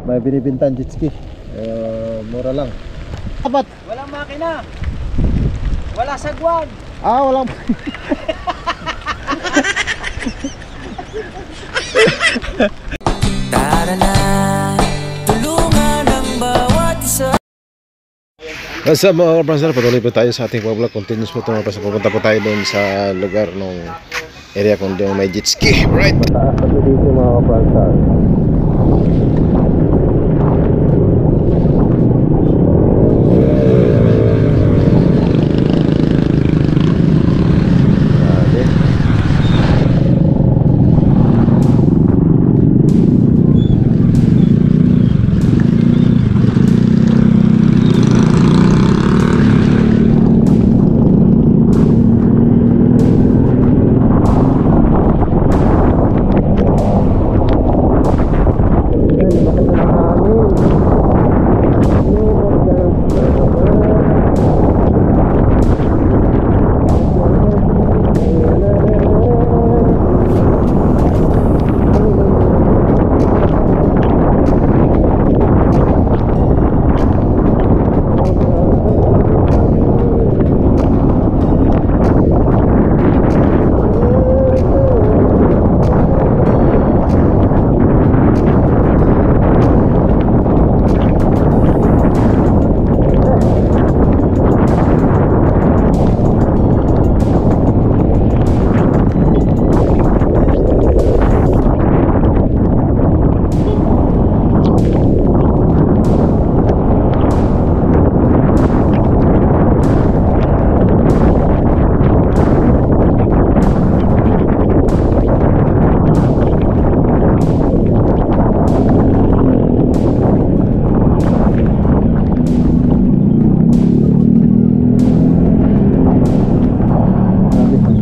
May binibintan jet ski. Mura lang. Dapat Walang makina. Wala sagwag. walang Tara na, tulungan ang bawat isa. What's up mga kapransar, patuloy po tayo sa ating vlog. Continuous po ito mga kapransar. Pupunta po tayo doon sa lugar ng area kung doon may jet ski. Right, mataas na dito mga kapransar.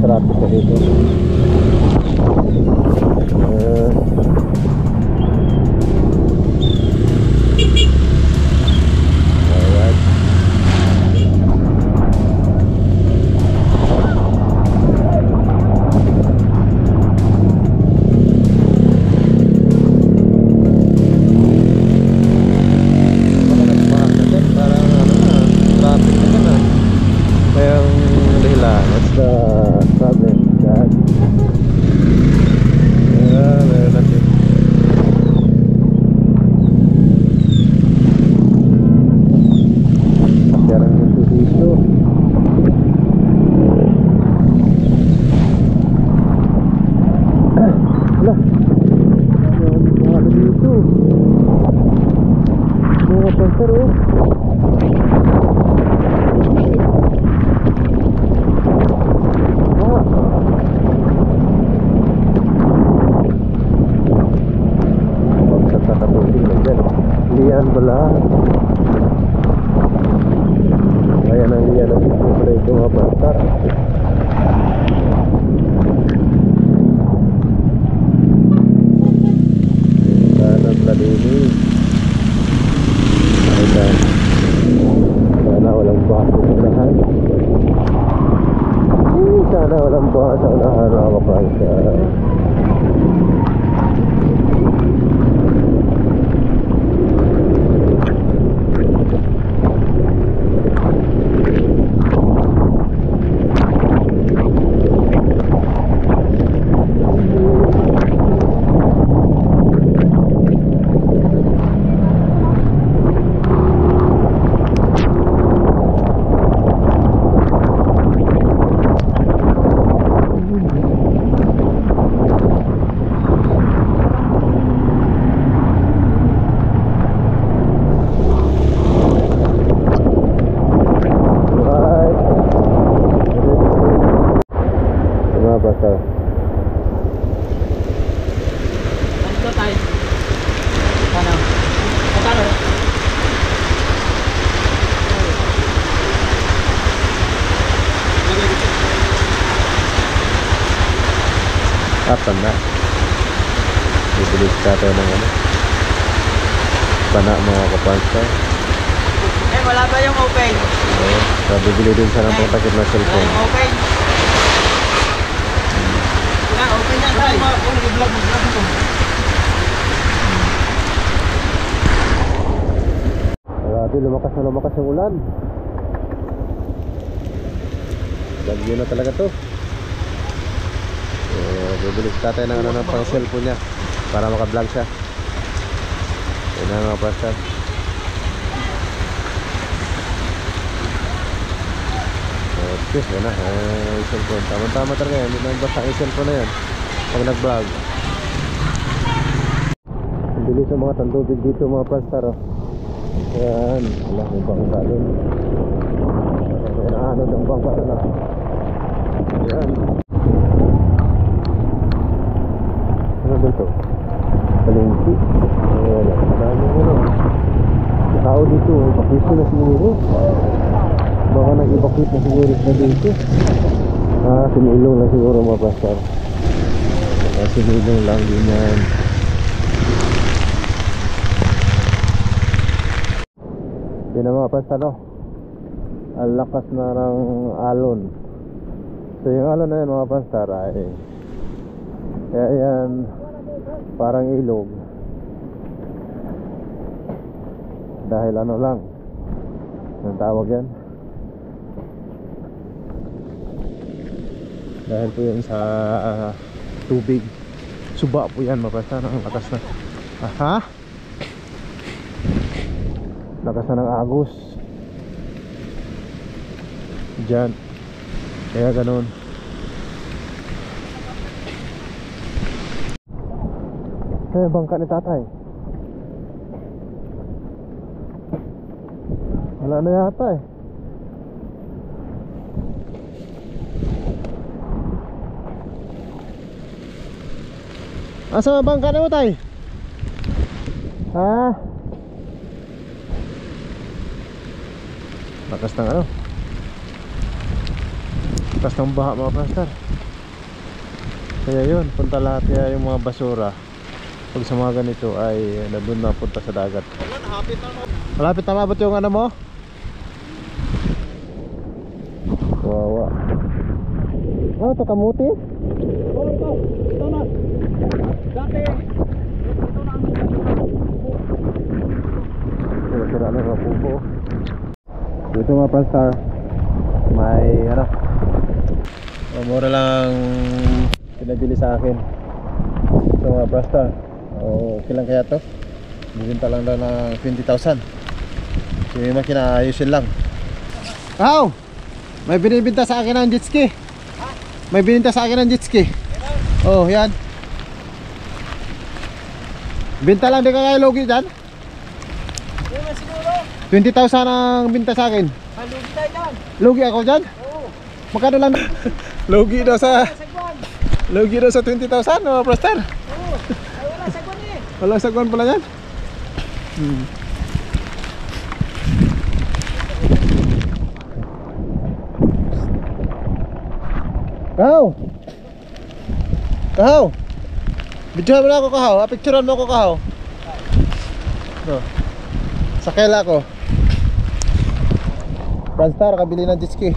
Traffic na dito. Alright. Traffic na yan ah. Kaya ang dahilan, what's the problem? God. Meron natin. Masarang nito dito. Wala. Wala dito. Mga panser oh. Lian pala. Ayan ang lian ng dito pala ito mga pastar. Sana pala dini. Ayan. Sana walang baso sa unahan. Sana walang baso sa unahan mga pastar. Basta Ano tayo? Ano? Magkano? kapan na bibilis ka tayo ng ano bana mga kapansa. Wala ba yung open? So bibili din siya ng pangtakip na cellphone. Open. Open yan tayo. I-vlog mo. Grabe, lumakas na lumakas yung ulan. Bagyo na talaga to. So, bibili si tatay ng ano ng pang cellphone niya para maka-vlog siya. Yan na mga pastor. Okay, yan na. Yung cellphone. Tama-tama talaga yan. Hindi naman basta yung cellphone na yan pag nag-vlog. Ang bilis sa mga tandubig dito mga pastor. Oh. Yan. Wala, may bangka doon. Ano ng bangka doon ah. Yan. Ano ba ito? Palengke. Wala. Marami ano. Tao dito. Pakwiso na siguro. Baka nag-evacuate na siguro na dito. Sinilong na siguro mga pastor. Sinilong lang din yan. Yun na mga pastor, no? Ang lakas na ng alon. So yung alon na yan mga pastor ay kaya yan parang ilog dahil ano lang ang tawag yan, dahil po yan sa tubig, suba po yan mga pastor. Ang lakas na lakas na ng agos dyan, kaya ganun. Bangka ni tatay wala na yata eh. Asa bangka na mo tay? Ha? Lakas ng ano? Lakas ng baha mga pastor. Kaya yun, punta lahat kaya yung mga basura pag sa mga ganito ay nandun na punta sa dagat. Malapit na mabot yung ano mo? Wawa. Oh, ito kamuti? Ito na. Dati, ito na ang sira na ng pupo. Dito mga pastor, may ano, mura lang pinabili sa akin ito mga pastor. Okay lang kaya to, bibinta lang daw ng 20,000. So yung makina ayusin lang. How? May binibinta sa akin ng jet ski. May binibinta sa akin ng jet ski. Oh yan, binta lang, di ka kaya logi dyan. 20,000 ang binta sa akin. Lugi tayo dyan. Lugi ako dyan? Oo. Magkano lang? Lugi daw sa Sagwan. Lugi daw sa 20,000 mga pastor. Oo. Ay wala sagwan eh. Wala sagwan pala yan. Kahaw! Kahaw! Videohan mo na ako kahaw. Picturean mo ako kahaw. Sakela ko. Franstar, kabili ng jet ski.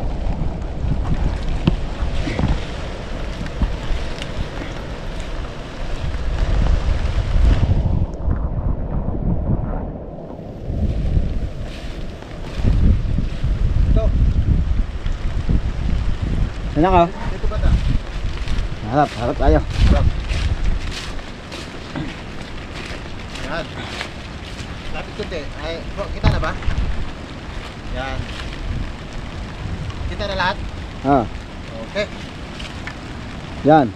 Ano ka? Dito ba ta? Harap tayo. Yan. Lapit kunti. Ay, bro, kita na ba? Yan. Kita na lahat? Okay. Yan.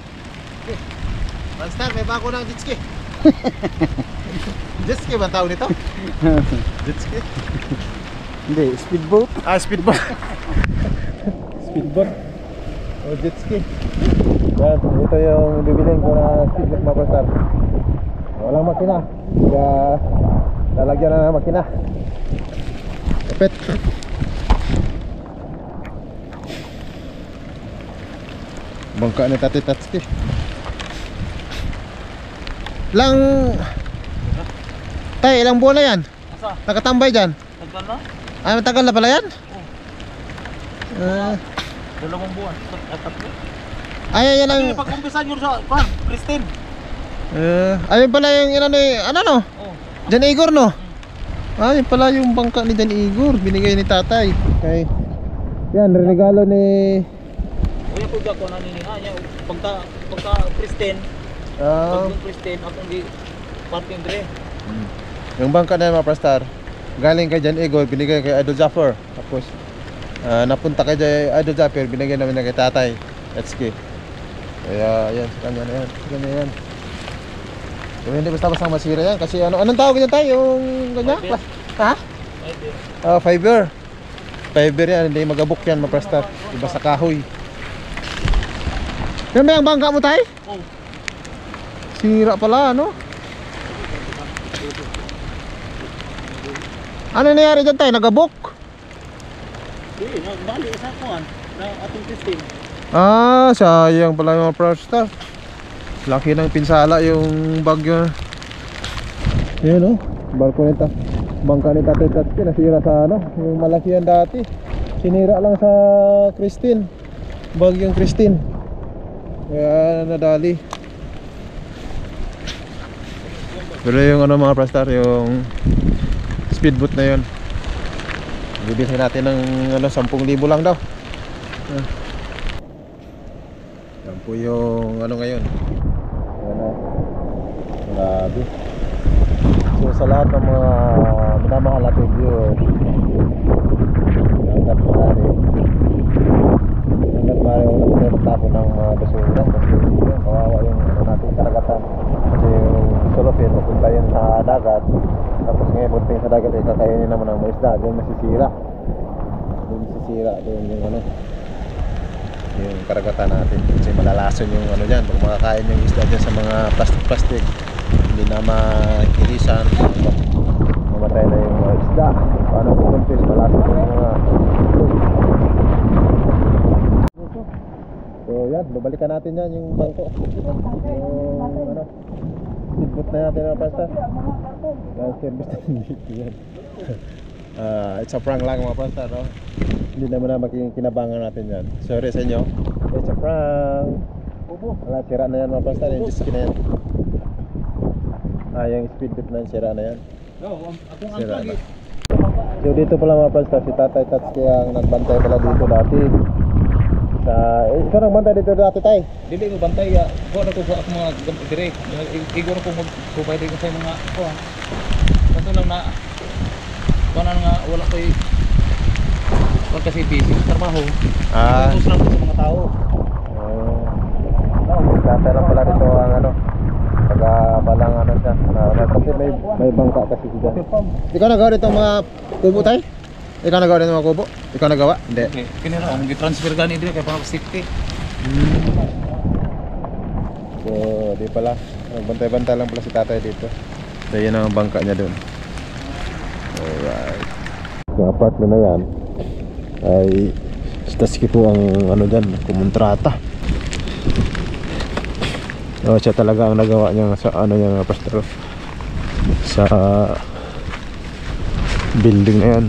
Franstar, may bago ng jet ski. Jet ski ba ang tawag nito? Jet ski? Hindi, speedboat. Speedboat. Speedboat. O jet ski. Yan, ito yung bibilin ko na speedboat mga Franstar. Walang makina. Kaya lalagyan na ng makina. Kapit. Bangka ni Tati Tatski. Ilang buwan na yan? Asa? Nakatambay dyan? Tagal na? Matagal na pala yan? Dalawang buwan. Tatlo. Yan ang... Pag-umpisa nyo sa Christine. ayun pala yung ano no? Oh. Jan Igor no? Ah, yun pala yung bangka ni Dan Igor. Binigay ni tatay. Okay. Yan, regalo ni... Kuya ko ako na niya. Pagka Kristen, Ah, pag Kristen, akong di parking dire. yung bangka na yun mga Prastar, galing kay Dan Igor, binigay kay Idol Jaffer. Tapos, napunta kay Idol Jaffer, binigay namin na kay tatay. That's key. Kaya, yan, sa kanya na yan. Sa kanya yan. Pero hindi basta-basta masira yan. Kasi anong tawag niya tayo? Yung ganyan? Fiber. Ha? Ay, Fiber. Fiber yan, hindi magabok yan, mga Prastar. Iba sa kahoy. Yan ba yung bangka mo tayo? oh. Sira pala, ano? Ano nangyari dyan tayo? Nagabok? Di, bali sa kuan na atong Kristen. Ah, sayang pala yung mga Prastar. Laki ng pinsala yung bagyo. Yun oh, barko nito. Bangka ni Tatay Tatsi nasira sa ano, yung malaki yan dati. Sinira lang sa Christine. Bagyong Christine. Kaya nadali. Pero yung ano mga Prastar, yung speedboat na yun, bibilhin natin ng ano, 10,000 lang daw. Yan po yung ano ngayon. Ano, grabe. So sa lahat ng mga minamahal natin viewers, hanggat maaari huwag na magtapon ng mga basura. Kasi yun, kawawa yung ano natin karagatan. Kasi yung sulopin mapunta yun sa dagat. Tapos ngayon punting sa dagat ay kakainin naman ng mga isda. Doon masisira. Doon masisira doon yung ano, yung karagatan natin. Kasi malalason yung ano dyan. Pag makakain yung isda dyan sa mga plastic-plastic, hindi na makirisan, mamatay na yung mga isda. Paano kung fish, malason yung mga so yan, babalikan natin yan yung bangko. Yung ano, speedboat na natin mga pasta. Yan, service natin dito yan. It's a prank lang mga pasta, no? Hindi naman na makikinabangan natin yan. Sorry sa inyo. It's a prank. Wala, sira na yan mga pasta. Yung jet ski na yan. Yung speedboat na yan, sira na yan. Akong Sira angklag na. So dito pala mga pasta, si Tatay Tatsi ang nagbantay pala dito dati. Ikaw nagbantay dito dati tay? dili ko bantay ya. Ko na ko sa mga dire. Igor ko mag-provide ko sa mga kuan. Kaso lang na kuan nga wala koy wala kasi busy sa trabaho. Focus lang ko sa mga tao. Tatay lang pala dito ang ano, taga palang ano siya. Kasi may bangka kasi dyan. Ikaw nagawa dito ang mga kubo tay? Ikaw nagawa dito ang mga kubo? Ikaw nagawa? Hindi. Okay, kini ra ang gi-transfer gani dire kay para safety. So, di pala. Nagbantay-bantay lang pala si tatay dito. So, yun ang bangka niya doon. Alright. Yung apartment na yan ay Statsky po ang ano dyan, kumontrata. Siya talaga ang nagawa niya sa ano niya, pastor, sa building na yan.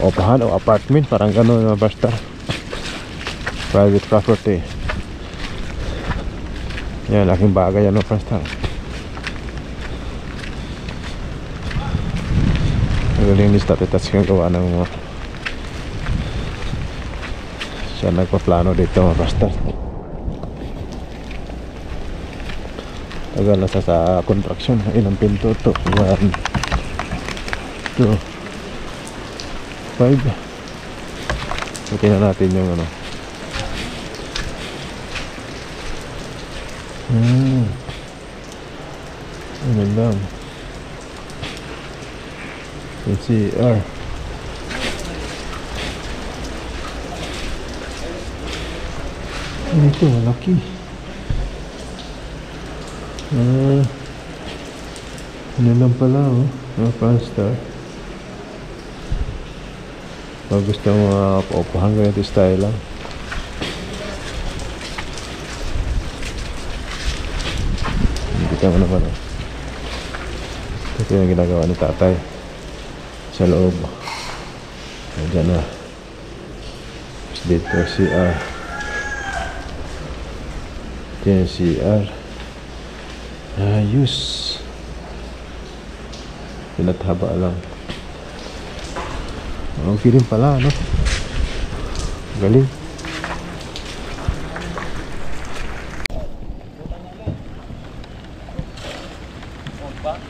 Opahan o apartment, parang gano'n na basta. Private property. Yan, laking bagay yan, basta. Magaling ni Tatay Tatsi ang gawa ng mga siya nagpaplano dito, basta. Tagal na sa construction. Ilang pinto to? 1, 2, 5. Tingnan natin yung ano. Ano lang. Yung CR. Ito, malaki. Ano lang pala, oh. Mga Franstar. Pag gusto mo paupahan ganito style lang. Kita mo naman, oh. Ito yung ginagawa ni tatay sa loob. Diyan na. Tapos dito CR. Ito yung CR. Ayos. Pinathaba lang. Okay rin pala, no? Galing.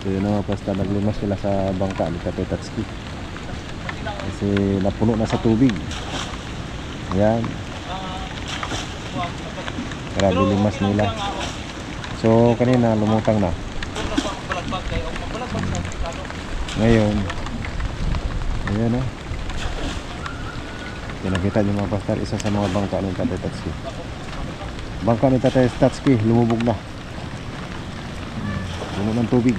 So yun na mga pasta, naglimas sila sa bangka ni Tatay Tatsuki kasi napuno na sa tubig. Ayan, grabe limas nila. So kanina lumutang na. Ngayon ayan o, pinakita niyo mga pasta, isa sa mga bangka ni Tatay Tatsuki. Bangka ni Tatay Tatsuki lumubog na, puno ng tubig.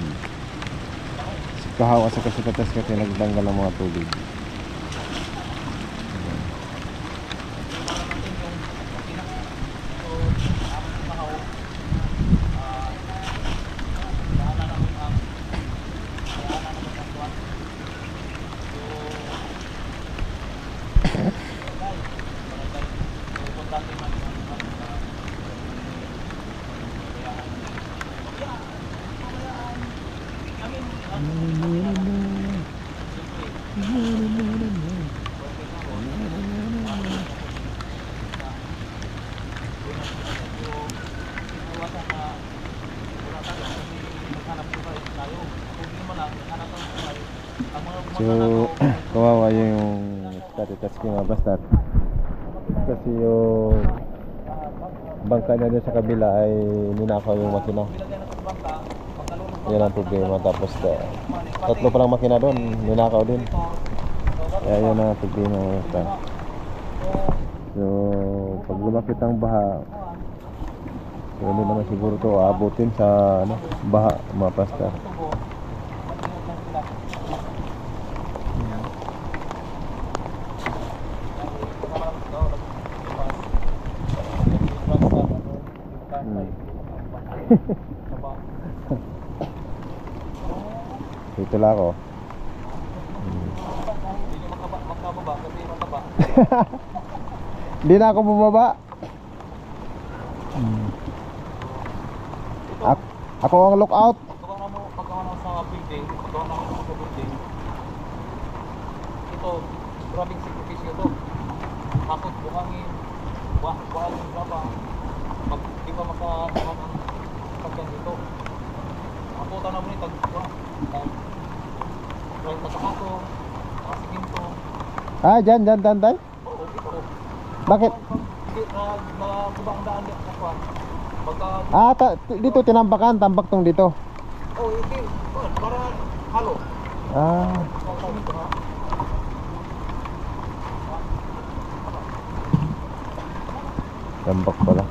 Kahawa sa kasitatas kasi nagtanggal ng mga tubig. So kawawa yung Tatay Tatsuki mga bastard kasi yung bangka niya sa kabila ay ninakaw yung makina. Yan ang problema. Tapos tatlo palang makina doon, ninakaw din. Kaya yan ang problema mga bastard. So pag lumakit ang baha, so hindi naman siguro to aabutin sa baha mga bastard. Dito lang ako. Hindi na ako bumaba. Ako ang lookout. Pagkawa na sa building, ito, grabing sakripisyo ito. Takot, buhangin, buhangin, graba. Pag di pa makakuha ng pagkan dito, ako tanong mo nito, drawing pa sa kaso, nakasigin to. Dyan, Tantay? Oo, ito. Bakit? Magkabang daan niya pagka... Dito tinampakan, tambak tong dito. Oh, ito, para halo. Tambak pala.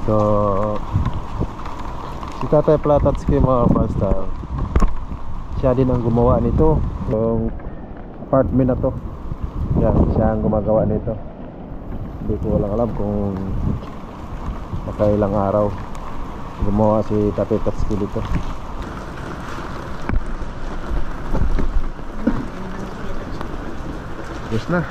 So si Tatay Tatsuki mga pastor, siya din ang gumawa nito. Yung apartment na to, yan, siya ang gumagawa nito. Hindi ko walang alam kung makailang araw gumawa si Tatay Tatsuki dito. Yes na.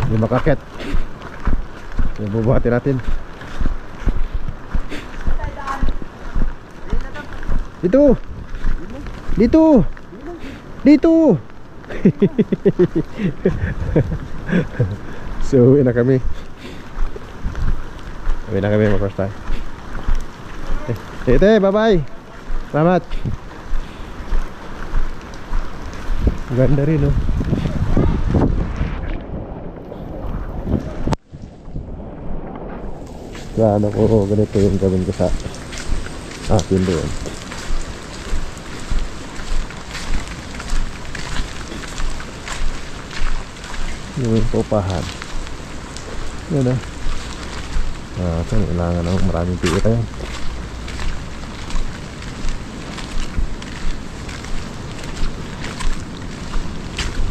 Hindi makakit. Ibubuhatin natin. Dito. Dito. Dito. So, uwi na kami. Uwi na kami mga first time. Tete, bye-bye. Salamat. Ganda rin, no? Ano ko, ganito yung gawin ko sa akin doon. Yung pupahan. Yan ah. Ito, kailangan ng maraming tira yan.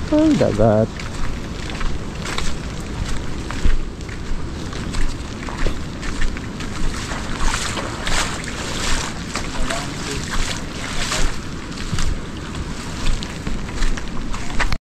Ay, dagat.